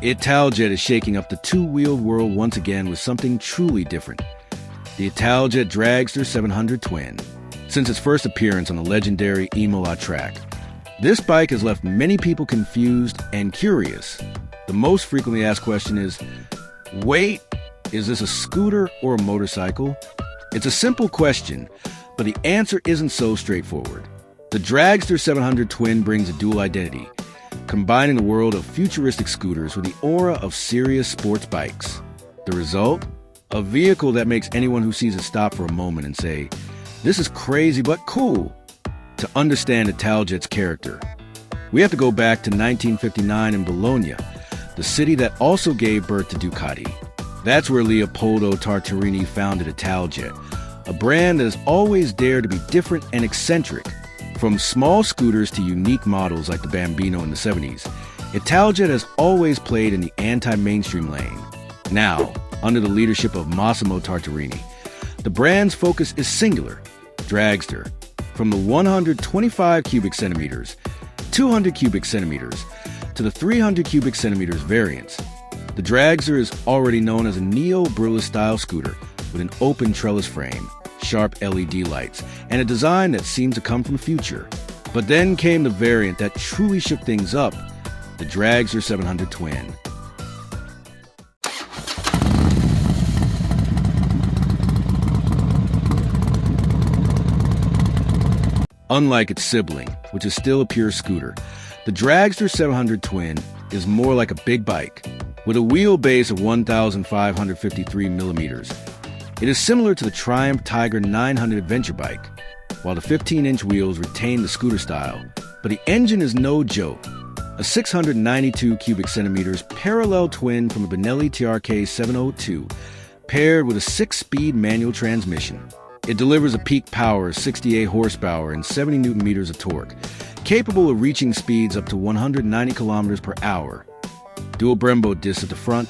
Italjet is shaking up the two-wheeled world once again with something truly different. The Italjet Dragster 700 Twin. Since its first appearance on the legendary Imola track, this bike has left many people confused and curious. The most frequently asked question is, wait, is this a scooter or a motorcycle? It's a simple question, but the answer isn't so straightforward. The Dragster 700 Twin brings a dual identity, combining the world of futuristic scooters with the aura of serious sports bikes. The result? A vehicle that makes anyone who sees it stop for a moment and say, "This is crazy but cool." To understand Italjet's character, we have to go back to 1959 in Bologna, the city that also gave birth to Ducati. That's where Leopoldo Tartarini founded Italjet, a brand that has always dared to be different and eccentric. From small scooters to unique models like the Bambino in the 70s, Italjet has always played in the anti-mainstream lane. Now, under the leadership of Massimo Tartarini, the brand's focus is singular: Dragster. From the 125 cubic centimeters, 200 cubic centimeters, to the 300 cubic centimeters variants, the Dragster is already known as a neo-Brilla-style scooter with an open trellis frame, sharp LED lights, and a design that seems to come from the future. But then came the variant that truly shook things up, the Dragster 700 Twin. Unlike its sibling, which is still a pure scooter, the Dragster 700 Twin is more like a big bike. With a wheelbase of 1,553 millimeters, it is similar to the Triumph Tiger 900 adventure bike, while the 15-inch wheels retain the scooter style. But the engine is no joke. A 692 cubic centimeters parallel twin from a Benelli TRK 702, paired with a 6-speed manual transmission. It delivers a peak power of 68 horsepower and 70 newton meters of torque, capable of reaching speeds up to 190 kilometers per hour. Dual Brembo discs at the front,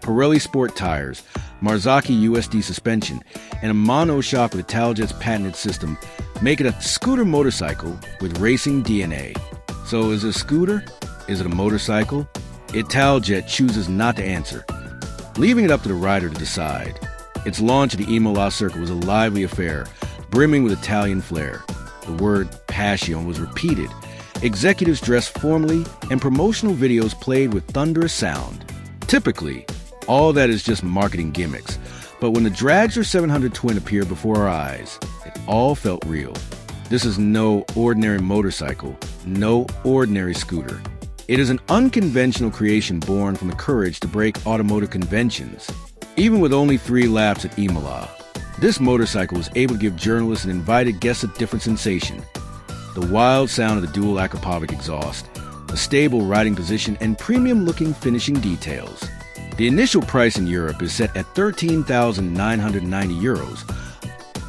Pirelli Sport tires, Marzocchi USD suspension, and a monoshock with Italjet's patented system make it a scooter motorcycle with racing DNA. So is it a scooter? Is it a motorcycle? Italjet chooses not to answer, leaving it up to the rider to decide. Its launch at the Imola Circuit was a lively affair, brimming with Italian flair. The word passion was repeated. Executives dressed formally, and promotional videos played with thunderous sound. Typically, all that is just marketing gimmicks. But when the Dragster 700 Twin appeared before our eyes, it all felt real. This is no ordinary motorcycle, no ordinary scooter. It is an unconventional creation born from the courage to break automotive conventions. Even with only 3 laps at Imola, this motorcycle was able to give journalists and invited guests a different sensation. The wild sound of the dual Akrapovic exhaust, a stable riding position, and premium-looking finishing details. The initial price in Europe is set at €13,990.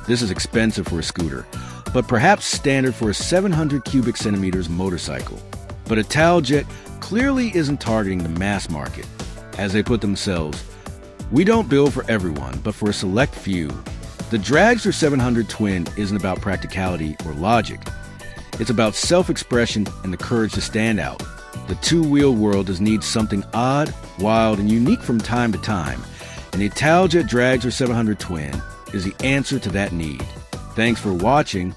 This is expensive for a scooter, but perhaps standard for a 700 cubic centimeters motorcycle. But Italjet clearly isn't targeting the mass market. As they put themselves, "We don't build for everyone, but for a select few." The Dragster 700 Twin isn't about practicality or logic. It's about self-expression and the courage to stand out. The two-wheel world does need something odd, wild, and unique from time to time, and the Italjet Dragster 700 Twin is the answer to that need. Thanks for watching.